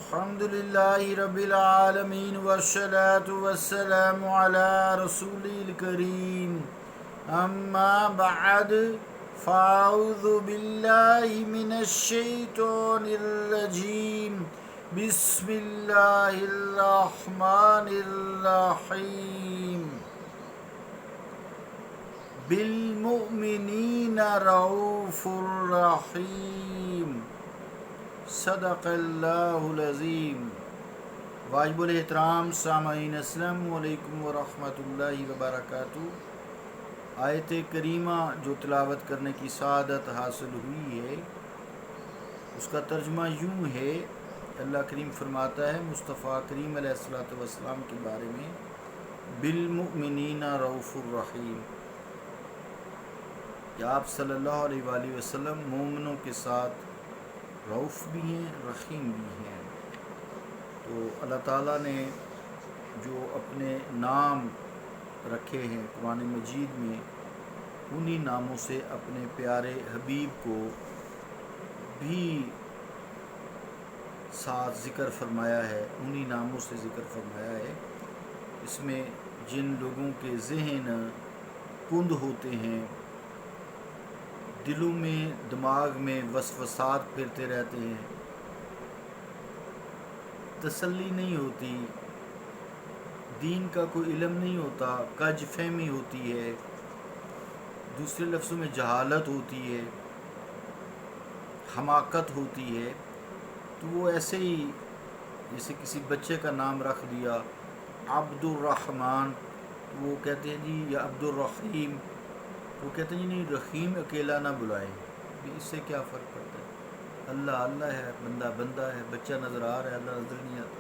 الحمد لله رب العالمين والصلاة والسلام على رسول الكريم أما بعد فأعوذ بالله من الشيطان الرجيم بسم الله الرحمن الرحيم بالمؤمنين رؤوف رحيم صدق اللہ العظیم۔ واجب الاحترام سامعین السلام علیکم ورحمۃ اللہ وبرکاتہ۔ آیت کریمہ جو تلاوت کرنے کی سعادت حاصل ہوئی ہے اس کا ترجمہ یوں ہے، اللہ کریم فرماتا ہے مصطفیٰ کریم علیہ الصلوۃ والسلام کے بارے میں، بالمؤمنین رؤوف الرحیم، کہ آپ صلی اللہ علیہ وآلہ وسلم مومنوں کے ساتھ رؤوف بھی ہیں، رحیم بھی ہیں۔ تو اللہ تعالیٰ نے جو اپنے نام رکھے ہیں قرآن مجید میں، انہی ناموں سے اپنے پیارے حبیب کو بھی ساتھ ذکر فرمایا ہے، انہی ناموں سے ذکر فرمایا ہے۔ اس میں جن لوگوں کے ذہن کند ہوتے ہیں، دلوں میں دماغ میں وسوسات پھرتے رہتے ہیں، تسلی نہیں ہوتی، دین کا کوئی علم نہیں ہوتا، کج فہمی ہوتی ہے، دوسرے لفظوں میں جہالت ہوتی ہے، حماقت ہوتی ہے، تو وہ ایسے ہی جیسے کسی بچے کا نام رکھ دیا عبد الرحمن، وہ کہتے ہیں جی یا عبد الرحیم، وہ کہتے ہیں جی نہیں، رحیم اکیلا نہ بلائیں، اس سے کیا فرق پڑتا ہے؟ اللہ اللہ ہے، بندہ بندہ ہے، بچہ نظر آ رہا ہے، اللہ نظر نہیں آتا،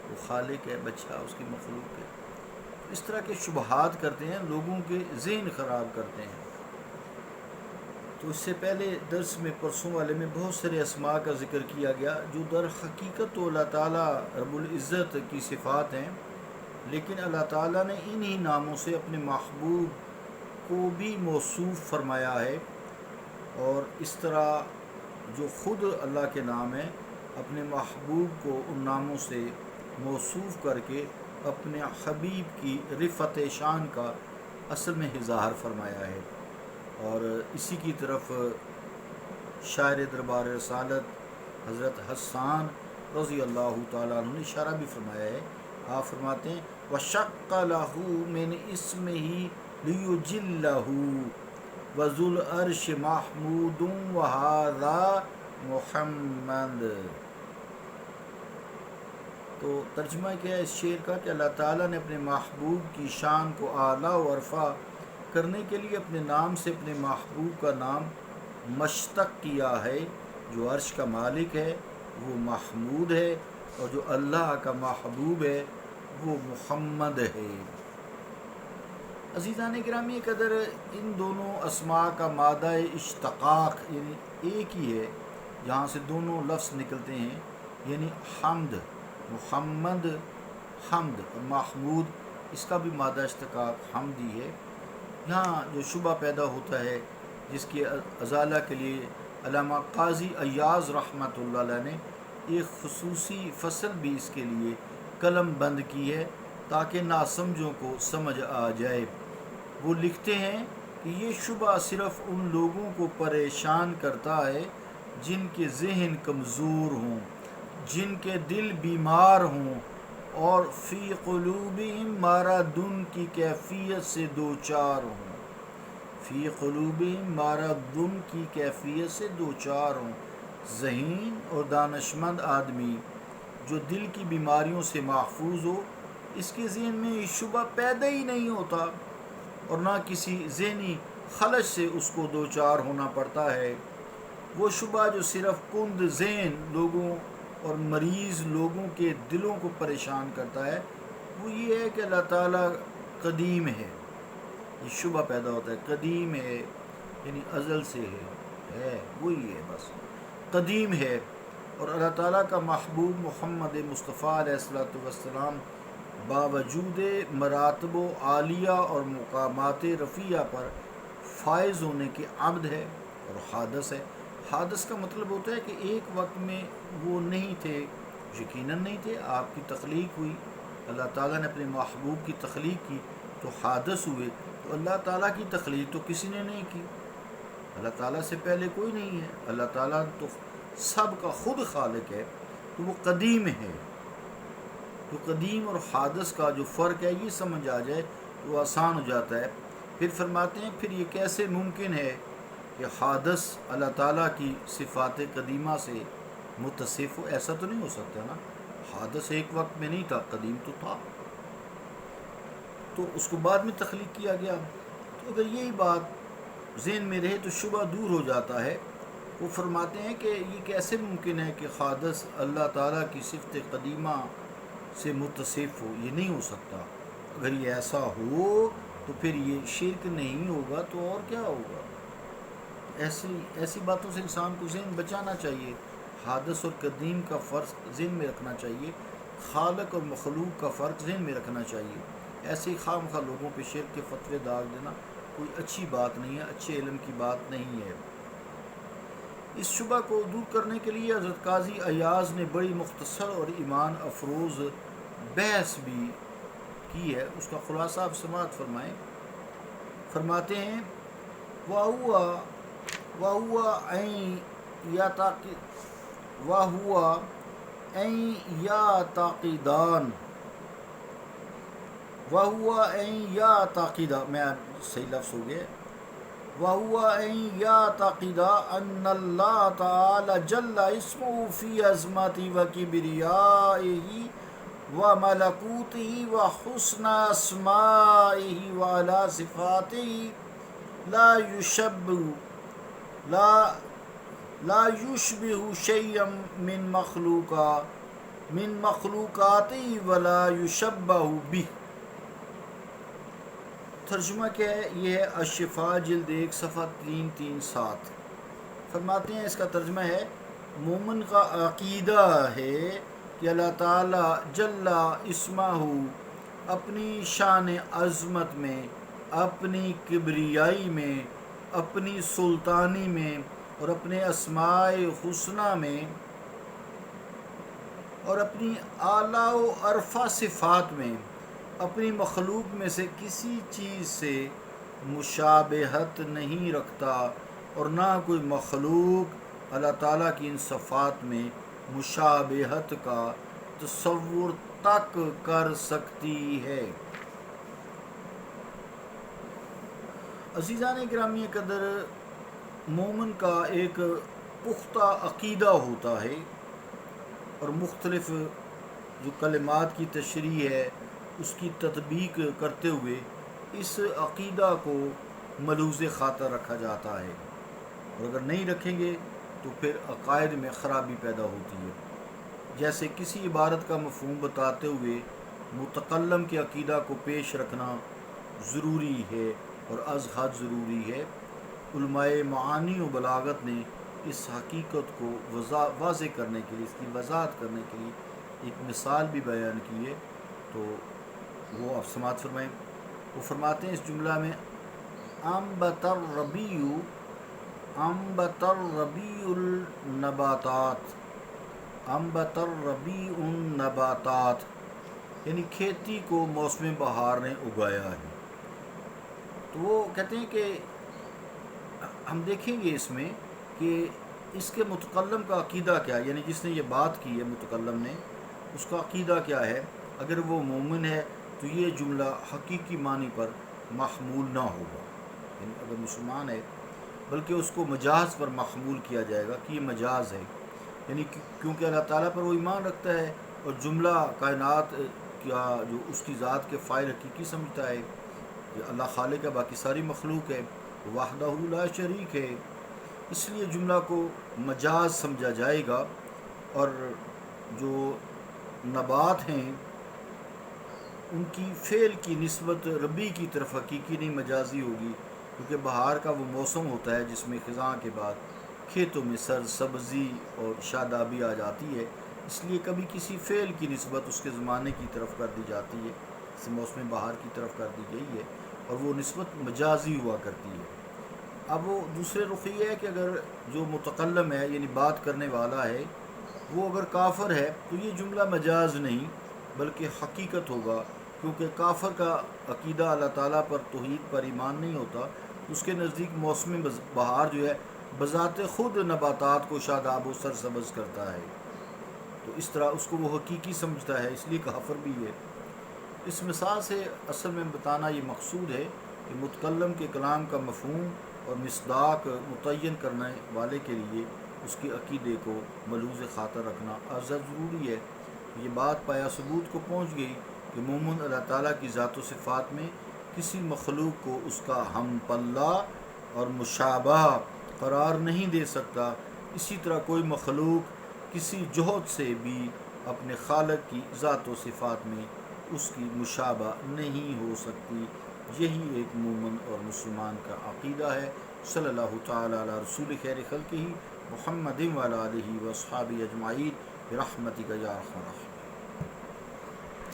وہ خالق ہے، بچہ اس کی مخلوق ہے۔ اس طرح کے شبہات کرتے ہیں، لوگوں کے ذہن خراب کرتے ہیں۔ تو اس سے پہلے درس میں پرسوں والے میں بہت سارے اسماء کا ذکر کیا گیا جو در حقیقت تو اللہ تعالیٰ رب العزت کی صفات ہیں، لیکن اللہ تعالیٰ نے انہی ناموں سے اپنے محبوب کو بھی موصوف فرمایا ہے، اور اس طرح جو خود اللہ کے نام ہیں اپنے محبوب کو ان ناموں سے موصوف کر کے اپنے حبیب کی رفعت شان کا اصل میں اظہار فرمایا ہے۔ اور اسی کی طرف شاعر دربار رسالت حضرت حسان رضی اللہ تعالیٰ عنہ نے اشارہ بھی فرمایا ہے۔ آپ فرماتے ہیں وَشَقَّ لَهُ مِنْ اسْمِهِ لِيُجِلَّهُ وَذُو الْعَرْشِ مَحْمُودٌ وَهَذَا مُحَمَّدٌ۔ تو ترجمہ کیا ہے اس شعر کا کہ اللہ تعالیٰ نے اپنے محبوب کی شان کو اعلیٰ و ارفع کرنے کے لیے اپنے نام سے اپنے محبوب کا نام مشتق کیا ہے۔ جو عرش کا مالک ہے وہ محمود ہے، اور جو اللہ کا محبوب ہے وہ محمد ہے۔ عزیزان گرامی قدر، ان دونوں اسماء کا مادہ اشتقاق یعنی ایک ہی ہے، جہاں سے دونوں لفظ نکلتے ہیں، یعنی حمد، محمد حمد، اور محمود اس کا بھی مادہ اشتقاق حمد ہی ہے۔ یہاں جو شبہ پیدا ہوتا ہے، جس کی ازالہ کے لیے علامہ قاضی ایاز رحمۃ اللہ علیہ نے ایک خصوصی فصل بھی اس کے لیے قلم بند کی ہے تاکہ ناسمجھوں کو سمجھ آ جائے۔ وہ لکھتے ہیں کہ یہ شبہ صرف ان لوگوں کو پریشان کرتا ہے جن کے ذہن کمزور ہوں، جن کے دل بیمار ہوں، اور فی قلوبہم مرض کی کیفیت سے دوچار ہوں، فی قلوبہم مرض کی کیفیت سے دوچار ہوں۔ ذہین اور دانشمند آدمی جو دل کی بیماریوں سے محفوظ ہو، اس کے ذہن میں یہ شبہ پیدا ہی نہیں ہوتا، اور نہ کسی ذہنی خلش سے اس کو دوچار ہونا پڑتا ہے۔ وہ شبہ جو صرف کند ذہن لوگوں اور مریض لوگوں کے دلوں کو پریشان کرتا ہے، وہ یہ ہے کہ اللہ تعالیٰ قدیم ہے۔ یہ شبہ پیدا ہوتا ہے، قدیم ہے یعنی ازل سے ہے، وہی ہے، بس قدیم ہے۔ اور اللہ تعالیٰ کا محبوب محمد مصطفیٰ علیہ الصلوۃ والسلام باوجود مراتب و عالیہ اور مقامات رفیعہ پر فائز ہونے کے عبد ہے اور حادث ہے۔ حادث کا مطلب ہوتا ہے کہ ایک وقت میں وہ نہیں تھے، یقیناً نہیں تھے، آپ کی تخلیق ہوئی، اللہ تعالیٰ نے اپنے محبوب کی تخلیق کی تو حادث ہوئے۔ تو اللہ تعالیٰ کی تخلیق تو کسی نے نہیں کی، اللہ تعالیٰ سے پہلے کوئی نہیں ہے، اللہ تعالیٰ تو سب کا خود خالق ہے، تو وہ قدیم ہے۔ تو قدیم اور حادث کا جو فرق ہے یہ سمجھ آ جائے تو آسان ہو جاتا ہے۔ پھر فرماتے ہیں پھر یہ کیسے ممکن ہے کہ حادث اللہ تعالیٰ کی صفات قدیمہ سے متصف ہو؟ ایسا تو نہیں ہو سکتا نا، حادث ایک وقت میں نہیں تھا، قدیم تو تھا، تو اس کو بعد میں تخلیق کیا گیا۔ تو اگر یہی بات ذہن میں رہے تو شبہ دور ہو جاتا ہے۔ وہ فرماتے ہیں کہ یہ کیسے ممکن ہے کہ حادث اللہ تعالیٰ کی صفت قدیمہ سے متصف ہو، یہ نہیں ہو سکتا۔ اگر یہ ایسا ہو تو پھر یہ شرک نہیں ہوگا تو اور کیا ہوگا؟ ایسی باتوں سے انسان کو ذہن بچانا چاہیے، حادث اور قدیم کا فرق ذہن میں رکھنا چاہیے، خالق اور مخلوق کا فرق ذہن میں رکھنا چاہیے۔ ایسے ہی خواہ مخواہ لوگوں پہ شرک کے فتوے داغ دینا کوئی اچھی بات نہیں ہے، اچھے علم کی بات نہیں ہے۔ اس شبہ کو دور کرنے کے لیے حضرت قاضی ایاز نے بڑی مختصر اور ایمان افروز بحث بھی کی ہے، اس کا خلاصہ آپ سماعت فرمائیں۔ فرماتے ہیں وَهُوَ أَن يَعْتَقِدَ میں صحیح لفظ ہو گئے، وَهُوَ أَن يَعْتَقِدَ أَنَّ اللَّهَ تَعَالَى جَلَّ اسْمُهُ فِي عَظْمَتِهِ وَكِبْرِيَائِهِ وَمَلَكُوتِهِ وَحُسْنِ أَسْمَائِهِ وَعَلَى صِفَاتِهِ لا يشبه شيئا من مخلوقاته ولا يشبه به۔ ترجمہ کیا ہے؟ یہ ہے الشفاء جلد 1 صفحہ 337۔ فرماتے ہیں اس کا ترجمہ ہے مومن کا عقیدہ ہے کہ اللہ تعالیٰ جل اسمہ اپنی شان عظمت میں، اپنی کبریائی میں، اپنی سلطانی میں اور اپنے اسماء حسنہ میں اور اپنی اعلیٰ و ارفع صفات میں اپنی مخلوق میں سے کسی چیز سے مشابہت نہیں رکھتا، اور نہ کوئی مخلوق اللہ تعالیٰ کی ان صفات میں مشابہت کا تصور تک کر سکتی ہے۔ عزیزان گرامی قدر، مومن کا ایک پختہ عقیدہ ہوتا ہے اور مختلف جو کلمات کی تشریح ہے اس کی تطبیق کرتے ہوئے اس عقیدہ کو ملحوظ خاطر رکھا جاتا ہے، اور اگر نہیں رکھیں گے تو پھر عقائد میں خرابی پیدا ہوتی ہے۔ جیسے کسی عبارت کا مفہوم بتاتے ہوئے متکلم کے عقیدہ کو پیش رکھنا ضروری ہے اور از حد ضروری ہے۔ علماء معانی و بلاغت نے اس حقیقت کو واضح کرنے کے لیے، اس کی وضاحت کرنے کے لیے ایک مثال بھی بیان کی ہے، تو وہ آپ سماعت فرمائیں۔ وہ فرماتے ہیں اس جملہ میں انبت الربیع النباتات، یعنی کھیتی کو موسم بہار نے اگایا ہے۔ تو وہ کہتے ہیں کہ ہم دیکھیں گے اس میں کہ اس کے متکلم کا عقیدہ کیا ہے، یعنی جس نے یہ بات کی ہے متکلم نے، اس کا عقیدہ کیا ہے۔ اگر وہ مومن ہے تو یہ جملہ حقیقی معنی پر محمول نہ ہوگا، یعنی اگر مسلمان ہے بلکہ اس کو مجاز پر محمول کیا جائے گا کہ یہ مجاز ہے، یعنی کیونکہ اللہ تعالیٰ پر وہ ایمان رکھتا ہے اور جملہ کائنات کا جو اس کی ذات کے فاعل حقیقی سمجھتا ہے کہ اللہ خالق ہے، باقی ساری مخلوق ہے، وحدہ لا شریک ہے، اس لیے جملہ کو مجاز سمجھا جائے گا، اور جو نبات ہیں ان کی فعل کی نسبت ربی کی طرف حقیقی نہیں مجازی ہوگی، کیونکہ بہار کا وہ موسم ہوتا ہے جس میں خزاں کے بعد کھیتوں میں سر سبزی اور شادابی آ جاتی ہے، اس لیے کبھی کسی فعل کی نسبت اس کے زمانے کی طرف کر دی جاتی ہے، جسے موسم بہار کی طرف کر دی گئی ہے، اور وہ نسبت مجازی ہوا کرتی ہے۔ اب وہ دوسرے رخ یہ ہے کہ اگر جو متکلم ہے یعنی بات کرنے والا ہے وہ اگر کافر ہے تو یہ جملہ مجاز نہیں بلکہ حقیقت ہوگا، کیونکہ کافر کا عقیدہ اللہ تعالیٰ پر توحید پر ایمان نہیں ہوتا، اس کے نزدیک موسم بہار جو ہے بذات خود نباتات کو شاداب و سرسبز کرتا ہے، تو اس طرح اس کو وہ حقیقی سمجھتا ہے، اس لیے کافر بھی ہے۔ اس مثال سے اصل میں بتانا یہ مقصود ہے کہ متکلم کے کلام کا مفہوم اور مصداق متعین کرنے والے کے لیے اس کے عقیدے کو ملحوظ خاطر رکھنا ارزہ ضروری ہے۔ یہ بات پایا ثبوت کو پہنچ گئی کہ مومن اللہ تعالیٰ کی ذات و صفات میں کسی مخلوق کو اس کا ہم پلہ اور مشابہ قرار نہیں دے سکتا، اسی طرح کوئی مخلوق کسی جہد سے بھی اپنے خالق کی ذات و صفات میں اس کی مشابہ نہیں ہو سکتی۔ یہی ایک مومن اور مسلمان کا عقیدہ ہے۔ صلی اللہ تعالیٰ علی رسول خیر خلقہ محمد وعلی آلہ و اصحابہ اجمعین برحمتک یا ارحم الراحمین۔